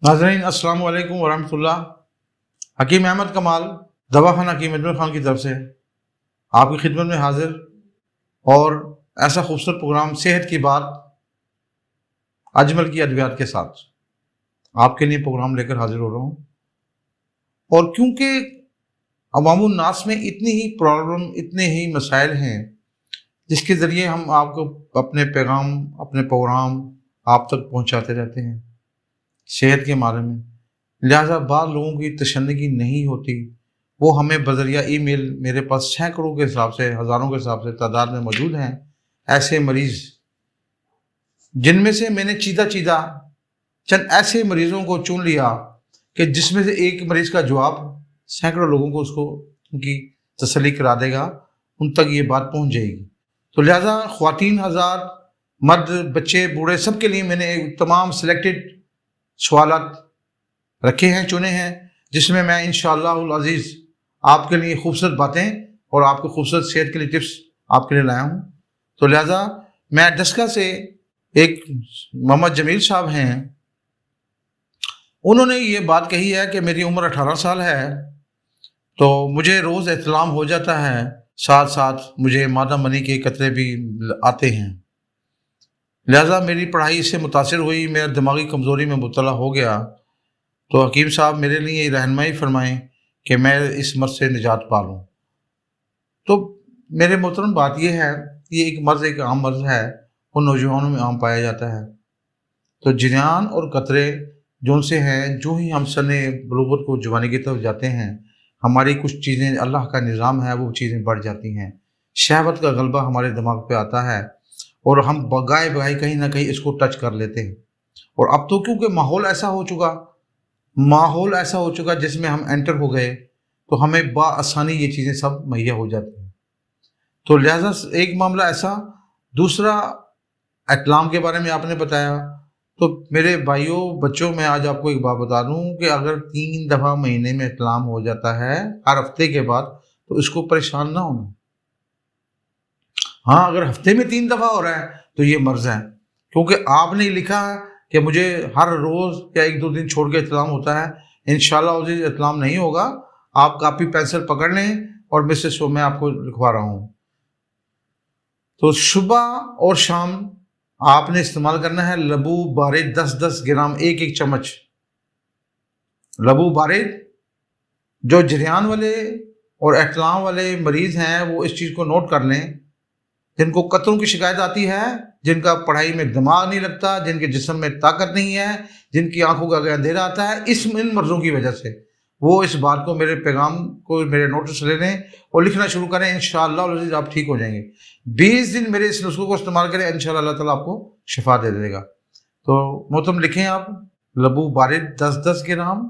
नाज़रीन अस्सलाम वालेकुम वरहमतुल्लाह। हकीम अहमद कमाल दवाखाना हकीम अजमल खान की तरफ से आपकी खिदमत में हाजिर और ऐसा खूबसूरत प्रोग्राम सेहत की बात अजमल की अद्वियात के साथ आपके लिए प्रोग्राम लेकर हाजिर हो रहा हूँ। और क्योंकि अवामुन नास में इतनी ही प्रॉब्लम, इतने ही मसाइल हैं जिसके ज़रिए हम आपको अपने पैगाम, अपने प्रोग्राम आप तक पहुँचाते रहते हैं सेहत के बारे में, लिहाजा बाद लोगों की तशन्नुकी नहीं होती। वो हमें बज़रिया ईमेल, मेरे पास सैकड़ों के हिसाब से, हज़ारों के हिसाब से तादाद में मौजूद हैं ऐसे मरीज़, जिनमें से मैंने चीदा चंद ऐसे मरीज़ों को चुन लिया कि जिसमें से एक मरीज़ का जवाब सैकड़ों लोगों को उसको उनकी तसल्ली करा देगा, उन तक ये बात पहुंच जाएगी। तो लिहाजा ख़वातीन हज़ार, मर्द, बच्चे, बूढ़े, सब के लिए मैंने तमाम सिलेक्टेड सवालात रखे हैं, चुने हैं, जिसमें मैं इंशाअल्लाह अज़ीज़ आपके लिए खूबसूरत बातें और आपके खूबसूरत सेहत के लिए टिप्स आपके लिए लाया हूँ। तो लिहाजा मैं डस्का से एक मोहम्मद जमील साहब हैं, उन्होंने ये बात कही है कि मेरी उम्र 18 साल है, तो मुझे रोज़ एहतलाम हो जाता है, साथ साथ मुझे मादा मनी के कतरे भी आते हैं। लिहाजा मेरी पढ़ाई इससे मुतासिर हुई, मेरा दिमागी कमज़ोरी में मुब्तला हो गया। तो हकीम साहब मेरे लिए रहनुमाई फरमाएं कि मैं इस मर्ज़ से निजात पा लूँ। तो मेरे मोहतरम बात यह है, ये एक मर्ज़, एक आम मर्ज़ है, वो नौजवानों में आम पाया जाता है। तो जिनान और कतरे जो उनसे हैं, जो ही हम सने बलूगत को जवानी की तरफ जाते हैं, हमारी कुछ चीज़ें, अल्लाह का निज़ाम है, वो चीज़ें बढ़ जाती हैं। शहवत का गलबा हमारे दिमाग पे आता है और हम बगाए बगाए कहीं ना कहीं इसको टच कर लेते हैं। और अब तो क्योंकि माहौल ऐसा हो चुका जिसमें हम एंटर हो गए, तो हमें बाआसानी ये चीज़ें सब मुहैया हो जाती हैं। तो लिहाजा एक मामला ऐसा। दूसरा, इतलाम के बारे में आपने बताया, तो मेरे भाइयों बच्चों, मैं आज आपको एक बात बता दूं कि अगर 3 दफ़ा महीने में इतलाम हो जाता है हर हफ्ते के बाद, तो इसको परेशान ना होना। हाँ, अगर हफ्ते में 3 दफ़ा हो रहा है तो ये मर्ज़ है, क्योंकि आपने लिखा है कि मुझे हर रोज़ या 1-2 दिन छोड़ के इतलाम होता है। इंशाअल्लाह उस दिन इतलाम नहीं होगा। आप कापी पेंसिल पकड़ लें और मिसेस को मैं आपको लिखवा रहा हूँ। तो सुबह और शाम आपने इस्तेमाल करना है लबू बारिद 10-10 ग्राम, 1-1 चम्मच लबू बारिद। जो जरियान वाले और एहतलाम वाले मरीज़ हैं वो इस चीज़ को नोट कर लें, जिनको कतरों की शिकायत आती है, जिनका पढ़ाई में दिमाग नहीं लगता, जिनके जिस्म में ताकत नहीं है, जिनकी आंखों का अंधेरा आता है, इन मर्ज़ों की वजह से, वो इस बात को, मेरे पैगाम को, मेरे नोटिस ले लें और लिखना शुरू करें। इंशाअल्लाह आप ठीक हो जाएंगे। 20 दिन मेरे इस नुस्खे को इस्तेमाल करें, इंशाअल्लाह अल्लाह ताला आपको शिफा दे देगा। तो मोहतरम लिखें आप, लबू बारिद 10-10 ग्राम,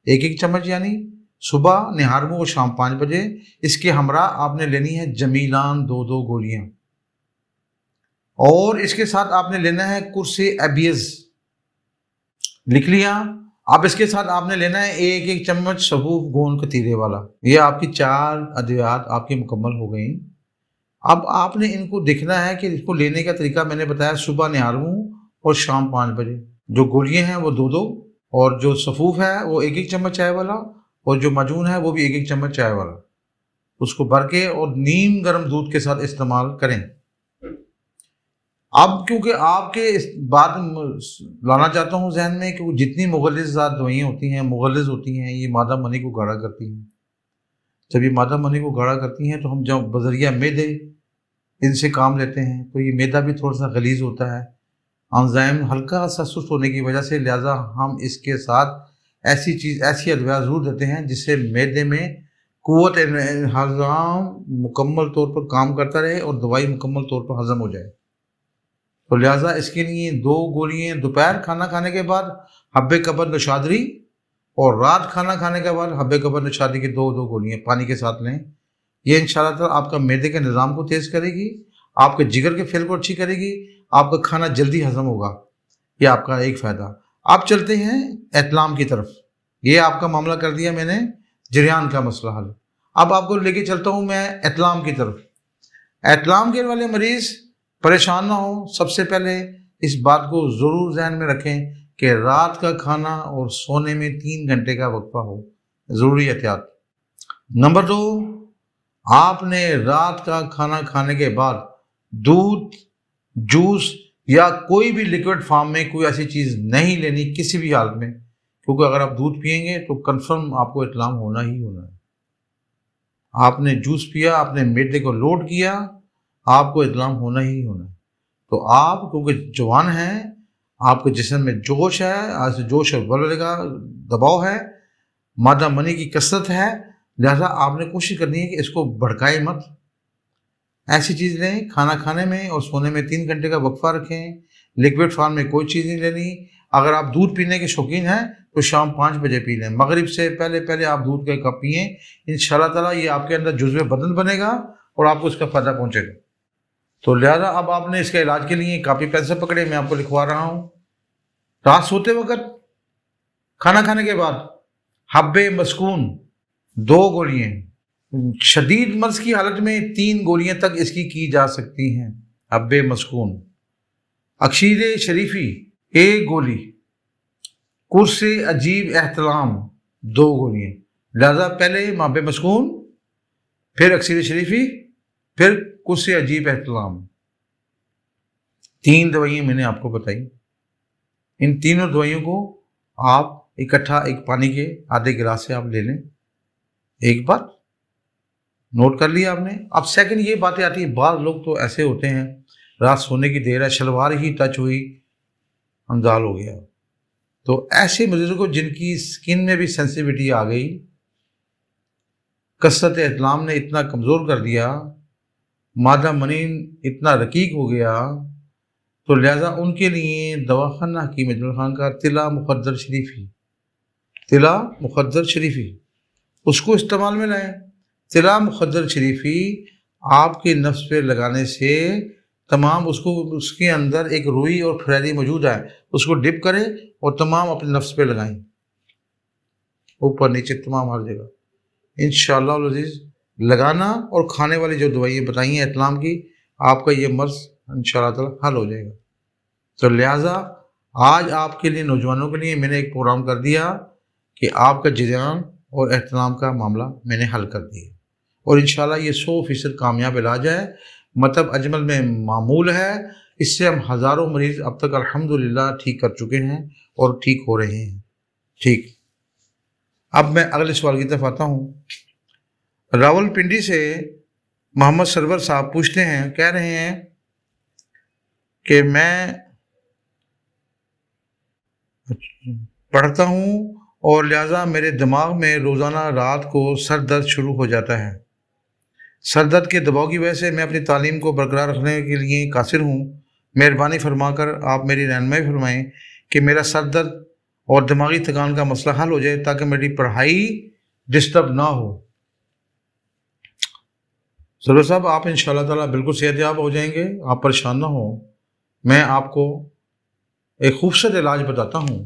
1-1 चम्मच, यानी सुबह निहार में और शाम 5 बजे। इसके हमरा आपने लेनी है जमीलान 2-2 गोलियाँ, और इसके साथ आपने लेना है कुर्से एबियस, लिख लिया। अब इसके साथ आपने लेना है 1-1 चम्मच सबूफ गोंद कतीरे वाला। ये आपकी 4 अद्वियात आपकी मुकम्मल हो गई। अब आपने इनको देखना है कि इसको लेने का तरीका मैंने बताया, सुबह निहारूं और शाम 5 बजे। जो गोलियां हैं वो 2-2, और जो सफूफ है वो 1-1 चम्मच चाय वाला, और जो मजून है वो भी 1-1 चम्मच चाय वाला। उसको भर के और नीम गर्म दूध के साथ इस्तेमाल करें। अब क्योंकि आपके इस बात लाना चाहता हूँ जहन में कि जितनी मुगल्लिज़ात दवाइयाँ होती हैं, मुगल्लिज़ होती हैं, ये मादा मनी को गाढ़ा करती हैं। जब ये मादा मनी को गाढ़ा करती हैं तो हम जब बज़रिया मैदे इनसे काम लेते हैं, तो ये मैदा भी थोड़ा सा गलीज़ होता है, एंजाइम हल्का सा सुस्त होने की वजह से। लिहाजा हम इसके साथ ऐसी अदविया ज़रूर देते हैं जिससे मैदे में क़ुव्वत हज़म मुकम्मल तौर पर काम करता रहे और दवाई मुकम्मल तौर पर हज़म हो जाए। तो लिहाजा इसके लिए 2 गोलियाँ दोपहर खाना खाने के बाद हब्बे कबर नशादरी, और रात खाना खाने के बाद हब्बे कबर नशादरी की 2-2 गोलियाँ पानी के साथ लें। ये इंशाअल्लाह ताला आपका मैदे के निज़ाम को तेज़ करेगी, आपके जिगर के फेल को अच्छी करेगी, आपका खाना जल्दी हज़म होगा। ये आपका एक फ़ायदा। आप चलते हैं एतलाम की तरफ। ये आपका मामला कर दिया मैंने, जरियान का मसला हल। अब आपको लेके चलता हूँ मैं एतलाम की तरफ। एतलाम के वाले मरीज़ परेशान ना हो। सबसे पहले इस बात को ज़रूर ज़हन में रखें کہ رات کا کھانا اور سونے میں 3 گھنٹے کا وقفہ ہو، ضروری احتیاط۔ نمبر 2، آپ نے رات کا کھانا کھانے کے بعد دودھ، جوس یا کوئی بھی لیکوڈ فارم میں کوئی ایسی چیز نہیں لینی کسی بھی حالت میں، کیونکہ اگر آپ دودھ پئیں گے تو کنفرم آپ کو اطلاق ہونا ہی ہونا ہے۔ آپ نے جوس پیا، آپ نے معدے کو لوڈ کیا، آپ کو اطلاق ہونا ہی ہونا ہے۔ تو آپ کیونکہ جوان ہیں، آپ کے جسم میں جوش ہے، آج جوش اور بلبلے کا دباؤ ہے، مادہ منی کی کثرت ہے، لہذا آپ نے کوشش کرنی ہے کہ اس کو بھڑکائے مت۔ ایسی چیز لیں، کھانا کھانے میں اور سونے میں 3 گھنٹے کا وقفہ رکھیں۔ لیکوڈ فارم میں کوئی چیز نہیں لینی۔ اگر آپ دودھ پینے کے شوقین ہیں تو شام 5 بجے پی لیں، مغرب سے پہلے آپ دودھ کا کپ پئیں، انشاءاللہ تعالیٰ یہ آپ کے اندر جزو بدن بنے گا اور آپ کو اس کا فائدہ پہنچے گا۔ تو لہذا اب آپ نے اس کے علاج کے لیے کاپی پینسل پکڑے، میں آپ کو لکھوا رہا ہوں۔ رات سوتے وقت کھانا کھانے کے بعد حب مسکون 2 گولیاں، شدید مرض کی حالت میں 3 گولیاں تک اس کی جا سکتی ہیں۔ حب مسکون، اکشیر شریفی 1 گولی، قرص عجیب احتلام 2 گولیاں۔ لہذا پہلے حب مسکون، پھر اکشیر شریفی، پھر قرص عجیب احتلام، 3 دوائیاں میں نے آپ کو بتائی۔ ان تینوں دوائیوں کو آپ اکٹھا ایک پانی کے آدھے گلاس سے آپ لے لیں۔ ایک بات نوٹ کر لیا آپ نے۔ اب سیکنڈ یہ باتیں آتی ہیں، بعض لوگ تو ایسے ہوتے ہیں رات سونے کی دیر ہے، شلوار ہی ٹچ ہوئی انزال ہو گیا، تو ایسے مریضوں کو جن کی سکن میں بھی سینسیٹیوٹی آ گئی، کثرت احتلام نے اتنا کمزور کر دیا، مادہ منین اتنا رقیق ہو گیا، تو لہذا ان کے لیے دواخانہ حکیم اجمل خان کا طلا مخدر شریفی، طلا مخدر شریفی اس کو استعمال میں لائیں۔ طلا مخدر شریفی آپ کے نفس پہ لگانے سے تمام اس کے اندر ایک روئی اور پھریری موجود ہے، اس کو ڈپ کریں اور تمام اپنے نفس پہ لگائیں، اوپر نیچے تمام ہر جگہ، انشاءاللہ العزیز لگانا اور کھانے والی جو دوائیاں بتائی ہیں احتلام کی، آپ کا یہ مرض انشاءاللہ تعالی حل ہو جائے گا۔ تو لہٰذا آج آپ کے لیے، نوجوانوں کے لیے میں نے ایک پروگرام کر دیا کہ آپ کا جریان اور احتلام کا معاملہ میں نے حل کر دیا، اور انشاءاللہ یہ 100% کامیاب علاج ہے، مطلب اجمل میں معمول ہے۔ اس سے ہم ہزاروں مریض اب تک الحمدللہ ٹھیک کر چکے ہیں اور ٹھیک ہو رہے ہیں۔ ٹھیک، اب میں اگلے سوال کی طرف آتا ہوں۔ راول پنڈی سے محمد سرور صاحب پوچھتے ہیں، کہہ رہے ہیں کہ میں پڑھتا ہوں اور لہٰذا میرے دماغ میں روزانہ رات کو سر درد شروع ہو جاتا ہے۔ سر درد کے دباؤ کی وجہ سے میں اپنی تعلیم کو برقرار رکھنے کے لیے قاصر ہوں۔ مہربانی فرما کر آپ میری رہنمائی فرمائیں کہ میرا سر درد اور دماغی تھکان کا مسئلہ حل ہو جائے تاکہ میری پڑھائی ڈسٹرب نہ ہو۔ سرور صاحب، آپ انشاءاللہ تعالیٰ بالکل صحت یاب ہو جائیں گے، آپ پریشان نہ ہوں۔ میں آپ کو ایک خوبصورت علاج بتاتا ہوں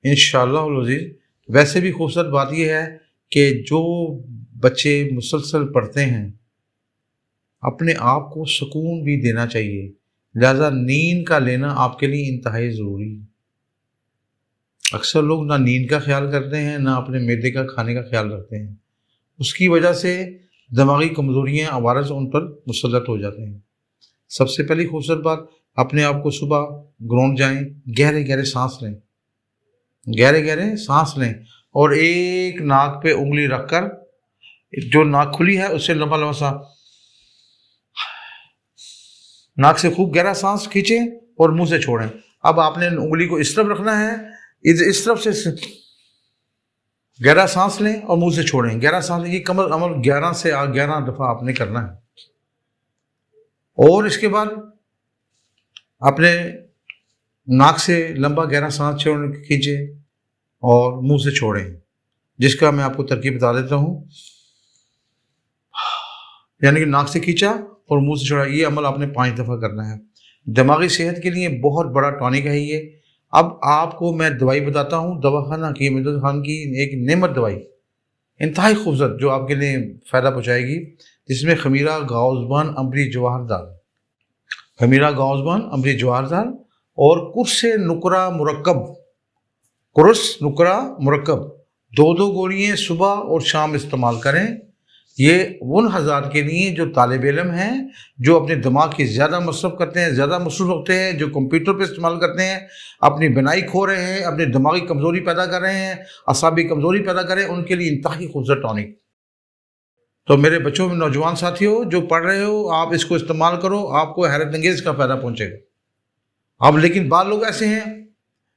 انشاءاللہ العزیز۔ ویسے بھی خوبصورت بات یہ ہے کہ جو بچے مسلسل پڑھتے ہیں اپنے آپ کو سکون بھی دینا چاہیے، لہذا نیند کا لینا آپ کے لیے انتہائی ضروری ہے۔ اکثر لوگ نہ نیند کا خیال کرتے ہیں، نہ اپنے معدے کا کھانے کا خیال رکھتے ہیں، اس کی وجہ سے دماغی کمزوریاں عوارض ان پر مسلط ہو جاتے ہیں۔ سب سے پہلی خوبصورت بات، اپنے آپ کو صبح گراؤنڈ جائیں، گہرے گہرے سانس لیں، گہرے گہرے سانس لیں، اور ایک ناک پہ انگلی رکھ کر جو ناک کھلی ہے اس سے لمبا لمبا سا ناک سے خوب گہرا سانس کھینچیں اور منہ سے چھوڑیں۔ اب آپ نے انگلی کو اس طرف رکھنا ہے، اس طرف سے گہرا سانس لیں اور منہ سے چھوڑیں، گہرا سانس لیں۔ یہ کمر عمل 11 دفعہ آپ نے کرنا ہے، اور اس کے بعد اپنے ناک سے لمبا گہرا سانس کھینچیں اور منہ سے چھوڑیں، جس کا میں آپ کو ترکیب بتا دیتا ہوں۔ یعنی کہ ناک سے کھینچا اور منہ سے چھوڑا، یہ عمل آپ نے 5 دفعہ کرنا ہے۔ دماغی صحت کے لیے بہت بڑا ٹانک ہے یہ۔ اب آپ کو میں دوائی بتاتا ہوں، دواخانہ حکیم اجمل خان کی ایک نعمت دوائی، انتہائی خوبصورت، جو آپ کے لیے فائدہ پہنچائے گی، جس میں خمیرہ گاؤزبان امبری جواہر دال، خمیرہ گاؤزبان امبری جواہر دال اور قرص نقرہ مرکب कुरस नुकरा मुरक्कब 2-2 गोलियाँ सुबह और शाम इस्तेमाल करें। ये उन हज़रात के लिए जो तालिब इल्म हैं, जो अपने दिमाग की ज़्यादा मसरफ़ करते हैं, ज़्यादा मसरूफ़ होते हैं, जो कंप्यूटर पे इस्तेमाल करते हैं, अपनी बनाई खो रहे हैं, अपनी दिमागी कमज़ोरी पैदा कर रहे हैं, असाबी कमज़ोरी पैदा कर रहे हैं, उनके लिए इंतहाई खूबसूरत टॉनिक। तो मेरे बच्चों में नौजवान साथियों जो पढ़ रहे हो, आप इसको इस्तेमाल करो, आपको हैरत अंगेज़ का फ़ायदा पहुँचेगा। अब लेकिन बाद लोग ऐसे हैं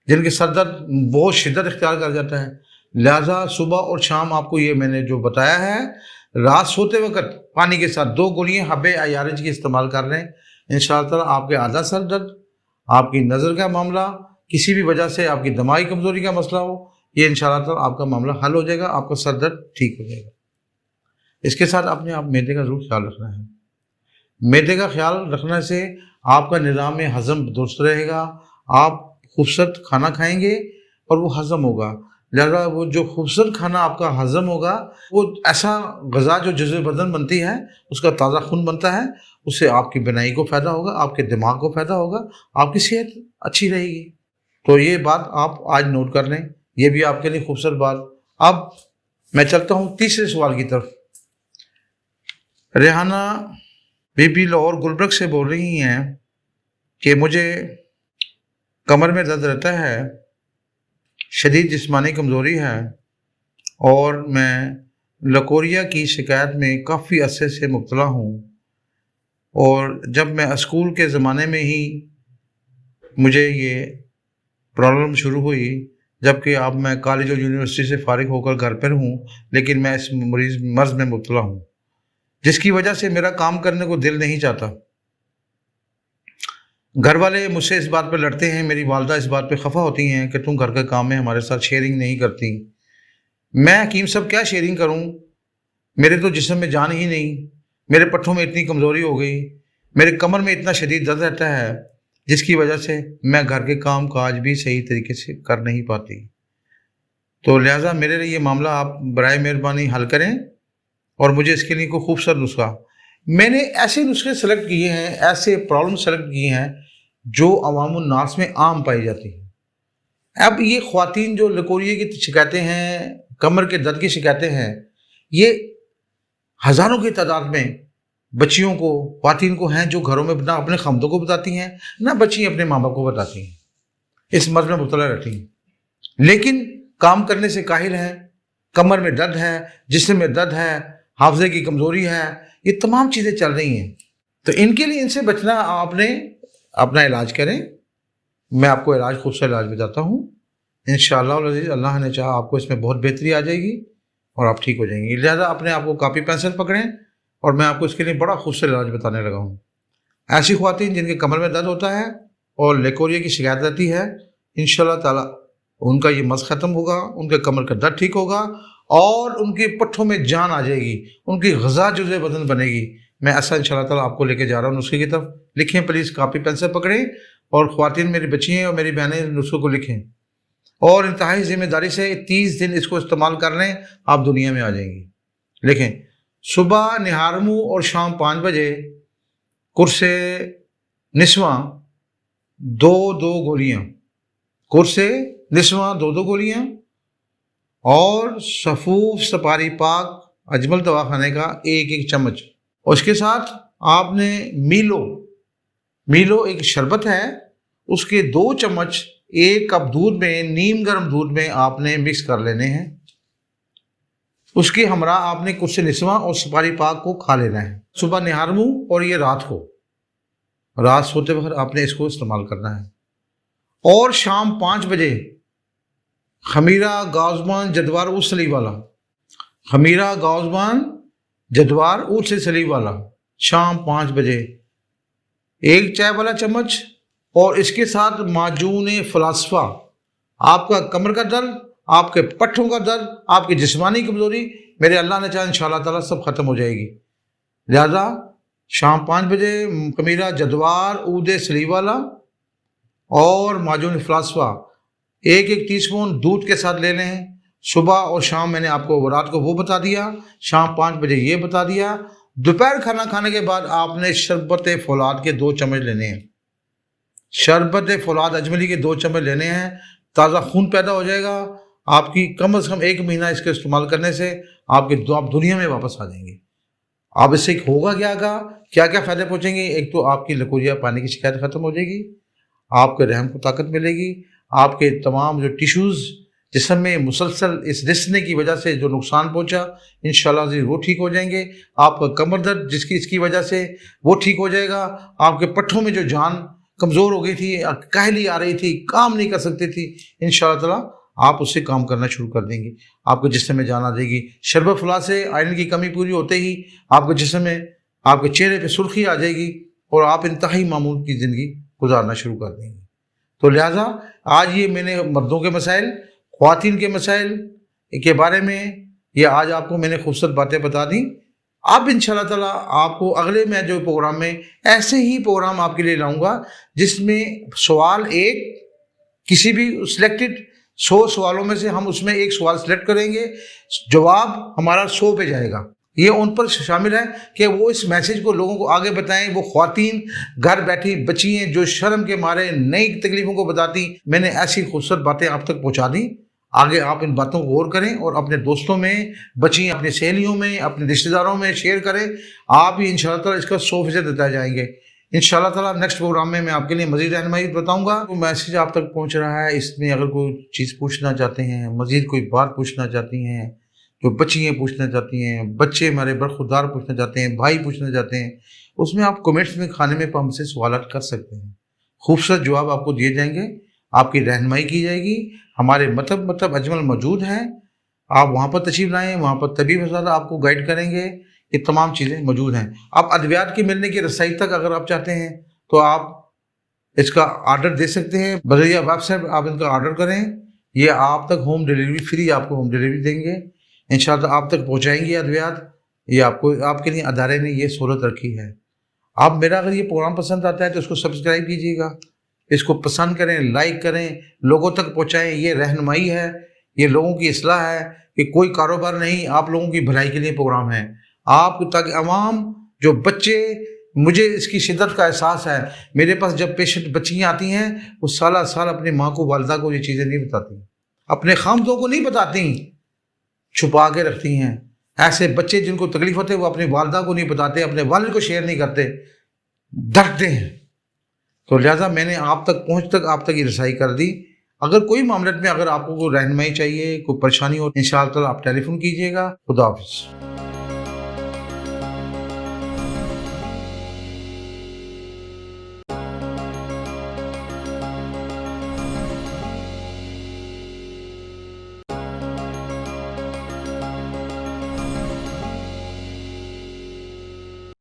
जिनके सर दर्द बहुत शिद्दत इख्तियार कर जाता है, लिहाजा सुबह और शाम आपको ये मैंने जो बताया है, रात सोते वक्त पानी के साथ 2 गोलियाँ हब्बे अयारज की इस्तेमाल कर रहे हैं। इंशाअल्लाह ताला आपके आधा सर दर्द, आपकी नज़र का मामला, किसी भी वजह से आपकी दिमागी कमज़ोरी का मसला हो, ये इंशाअल्लाह ताला आपका मामला हल हो जाएगा, आपका सर दर्द ठीक हो जाएगा। इसके साथ आपने आप मैदे का ज़रूर ख्याल रखना है। मैदे का ख्याल रखने से आपका निज़ाम हज़म दुरुस्त रहेगा, आप खूबसूरत खाना खाएंगे और वो हज़म होगा। लिहाजा वो जो खूबसूरत खाना आपका हज़म होगा, वो ऐसा ग़ज़ा जो जुज़्व बदन बनती है, उसका ताज़ा खून बनता है, उससे आपकी बनाई को फ़ायदा होगा, आपके दिमाग को फ़ायदा होगा, आपकी सेहत अच्छी रहेगी। तो ये बात आप आज नोट कर लें, ये भी आपके लिए खूबसूरत बात। अब मैं चलता हूँ तीसरे सवाल की तरफ। रेहाना बीबी लाहौर गुलबर्ग से बोल रही हैं कि मुझे कमर में दर्द रहता है, शदीद जिस्मानी कमज़ोरी है और मैं लकोरिया की शिकायत में काफ़ी अरसे से मुब्तला हूँ, और जब मैं स्कूल के ज़माने में ही मुझे ये प्रॉब्लम शुरू हुई, जबकि अब मैं कॉलेज और यूनिवर्सिटी से फ़ारिग होकर घर पर हूँ, लेकिन मैं इस मर्ज़ में मुब्तला हूँ, जिसकी वजह से मेरा काम करने को दिल नहीं चाहता। घर वाले मुझसे इस बात पर लड़ते हैं, मेरी वालदा इस बात पे खफा होती हैं कि तुम घर के काम में हमारे साथ शेयरिंग नहीं करती। मैं हकीम साहब क्या शेयरिंग करूं, मेरे तो जिस्म में जान ही नहीं, मेरे पट्ठों में इतनी कमज़ोरी हो गई, मेरे कमर में इतना शदीद दर्द रहता है, जिसकी वजह से मैं घर के काम काज भी सही तरीके से कर नहीं पाती। तो लिहाजा मेरे लिए ये मामला आप बराए मेहरबानी हल करें और मुझे इसके लिए कोई खूबसूरत नुस्खा, मैंने ऐसे नुस्खे सेलेक्ट किए हैं, ऐसे प्रॉब्लम सेलेक्ट किए हैं जो अवामुन नास में आम पाई जाती हैं। अब ये ख़वातीन जो लकोरिये की शिकायतें हैं, कमर के दर्द की शिकायतें हैं, ये हज़ारों की तादाद में बच्चियों को, ख़वातीन को हैं जो घरों में ना अपने ख़ामदों को बताती हैं, ना बच्ची अपने माँ बाप को बताती हैं, इस मर्ज़ में मुब्तला रहती हैं, लेकिन काम करने से काहिल हैं, कमर में दर्द है, जिस्म में दर्द है, हाफ़ज़े की कमज़ोरी है, ये तमाम चीज़ें चल रही हैं। तो इनके लिए, इनसे बचना, आपने अपना इलाज करें। मैं आपको इलाज, खूबसूरत इलाज बताता हूँ। इंशाअल्लाह अल्लाह ने चाहा आपको इसमें बहुत बेहतरी आ जाएगी और आप ठीक हो जाएंगे। लिहाजा अपने आपको कापी पेंसिल पकड़ें और मैं आपको इसके लिए बड़ा खूबसूरत इलाज बताने लगा हूँ। ऐसी ख़वातीन जिनके कमर में दर्द होता है और लकोरिया की शिकायत रहती है, इंशाअल्लाह ताला उनका ये मर्ज़ ख़त्म होगा, उनके कमर का दर्द ठीक होगा और उनके पट्ठों में जान आ जाएगी, उनकी ग़ज़ा जुज़्व बदन बनेगी। मैं ऐसा इंशाअल्लाह ताला आपको लेके जा रहा हूँ नुस्खे की तरफ। लिखें प्लीज़, कापी पेंसिल पकड़ें और ख़वातीन मेरी बच्चियाँ और मेरी बहनें नुस्खों को लिखें और इंतहाई ज़िम्मेदारी से 30 दिन इसको इस्तेमाल कर लें, आप दुनिया में आ जाएंगी। लिखें, सुबह निहार मुँह और शाम 5 बजे कुर्से निस्वा 2-2 गोलियाँ, कुर्से निस्वा 2-2 गोलियाँ और सफ़ूफ सपारी पाक अजमल दवाखाने का 1-1 चम्मच। और उसके साथ आपने मीलो एक शरबत है, उसके 2 चम्मच 1 कप दूध में, नीम गर्म दूध में आपने मिक्स कर लेने हैं। उसके हमरा आपने कुर्से निस्वा और सपारी पाक को खा लेना है, सुबह निहार मुँह, और ये रात सोते वक्त आपने इसको इस्तेमाल करना है। और शाम 5 बजे खमीरा गाज़बान जदवार ऊद सलीब वाला, खमीरा गाज़बान जदवार ऊद से सलीब वाला, शाम 5 बजे 1 चाय वाला चम्मच। और इसके साथ माजून फ़लास्फ़ा, आपका कमर का दर्द, आपके पट्ठों का दर्द, आपकी जिस्मानी कमज़ोरी, मेरे अल्लाह ने चाहा इंशाअल्लाह ताला सब ख़त्म हो जाएगी। लिहाजा शाम 5 बजे खमीरा जदवार ऊद सलीब वाला और माजून फ़लास्फ़ा 1-1 टीस्पून दूध के साथ ले लें। सुबह और शाम मैंने आपको रात को वो बता दिया, शाम 5 बजे ये बता दिया। दोपहर खाना खाने के बाद आपने शरबत फौलाद के 2 चम्मच लेने हैं, शरबत फौलाद अजमली के 2 चम्मच लेने हैं, تازہ خون پیدا ہو جائے گا آپ کی، کم از کم 1 مہینہ اس کا استعمال کرنے سے آپ دنیا میں واپس آ جائیں گے۔ آپ اس سے ہوگا کیا فائدے پہنچیں گے؟ ایک تو آپ کی لکوریا پانی کی شکایت ختم ہو جائے گی، آپ کے رحم کو طاقت ملے گی، آپ کے تمام جو ٹیشوز جسم میں مسلسل اس رسنے کی وجہ سے جو نقصان پہنچا انشاءاللہ وہ ٹھیک ہو جائیں گے۔ آپ کا کمر درد اس کی وجہ سے وہ ٹھیک ہو جائے گا۔ آپ کے پٹھوں میں جو جان کمزور ہو گئی تھی، کاہلی آ رہی تھی، کام نہیں کر سکتے تھی، انشاءاللہ تعالیٰ آپ اس سے کام کرنا شروع کر دیں گے۔ آپ کے جسم میں جان آ جائے گی۔ شربت فلاح سے آئرن کی کمی پوری ہوتے ہی آپ کے جسم میں، آپ کے چہرے پہ سرخی آ جائے گی اور آپ انتہائی معمول کی زندگی گزارنا شروع کر دیں گے۔ تو لہٰذا آج یہ میں نے مردوں کے مسائل، خواتین کے مسائل کے بارے میں یہ آج آپ کو میں نے خوبصورت باتیں بتا دیں۔ اب انشاءاللہ تعالیٰ آپ کو اگلے میں جو پروگرام میں ایسے ہی پروگرام آپ کے لیے لاؤں گا جس میں سوال ایک کسی بھی سلیکٹڈ 100 سوالوں میں سے ہم اس میں ایک سوال سلیکٹ کریں گے، جواب ہمارا 100 پہ جائے گا۔ یہ ان پر شامل ہے کہ وہ اس میسیج کو لوگوں کو آگے بتائیں۔ وہ خواتین گھر بیٹھی بچی ہیں جو شرم کے مارے نئی تکلیفوں کو بتاتی، میں نے ایسی خوبصورت باتیں آپ تک پہنچا دیں۔ آگے آپ ان باتوں کو غور کریں اور اپنے دوستوں میں، بچی اپنی سہیلیوں میں، اپنے رشتہ داروں میں شیئر کریں۔ آپ ہی انشاءاللہ تعالیٰ اس کا 100% دیتے جائیں گے انشاءاللہ تعالیٰ۔ نیکسٹ پروگرام میں آپ کے لیے مزید رہنمائی بتاؤں گا۔ وہ میسیج آپ تک پہنچ رہا ہے، اس میں اگر کوئی چیز پوچھنا چاہتے ہیں، مزید کوئی بات پوچھنا چاہتی ہیں، جو بچیاں پوچھنا چاہتی ہیں، بچے ہمارے برخوردار پوچھنا چاہتے ہیں، بھائی پوچھنا چاہتے ہیں، اس میں آپ کمنٹس میں کھانے میں ہم سے سوالات کر سکتے ہیں۔ خوبصورت جواب آپ کو دیے جائیں گے، آپ کی رہنمائی کی جائے گی۔ ہمارے مکتب اجمل موجود ہیں، آپ وہاں پر تشریف لائیں، وہاں پر طبیب حضرات آپ کو گائیڈ کریں گے۔ یہ تمام چیزیں موجود ہیں۔ اب ادویات کی ملنے کی رسائی تک اگر آپ چاہتے ہیں تو آپ اس کا آرڈر دے سکتے ہیں، بذریعہ ویب سائٹ آپ ان کا آرڈر کریں، یہ آپ تک ہوم ڈیلیوری فری آپ کو ہوم ڈیلیوری دیں گے انشاءاللہ، آپ تک پہنچائیں گے ادویات۔ یہ آپ کے لیے ادارے نے یہ سہولت رکھی ہے۔ آپ میرا اگر یہ پروگرام پسند آتا ہے تو اس کو سبسکرائب کیجیے گا، اس کو پسند کریں، لائک کریں، لوگوں تک پہنچائیں۔ یہ رہنمائی ہے، یہ لوگوں کی اصلاح ہے، کہ کوئی کاروبار نہیں، آپ لوگوں کی بھلائی کے لیے پروگرام ہے۔ آپ تاکہ عوام جو بچے، مجھے اس کی شدت کا احساس ہے، میرے پاس جب پیشنٹ بچیاں آتی ہیں وہ سالہ سال اپنی ماں کو، والدہ کو یہ چیزیں نہیں بتاتی، اپنے خامدوں کو نہیں بتاتی، چھپا کے رکھتی ہیں۔ ایسے بچے جن کو تکلیف ہوتے ہیں وہ اپنی والدہ کو نہیں بتاتے، اپنے والد کو شیئر نہیں کرتے، ڈرتے ہیں۔ تو لہٰذا میں نے آپ تک یہ رسائی کر دی۔ اگر کوئی معاملات میں اگر آپ کو کوئی رہنمائی چاہیے، کوئی پریشانی ہو، انشاءاللہ آپ ٹیلی فون کیجیے گا۔ خدا حافظ۔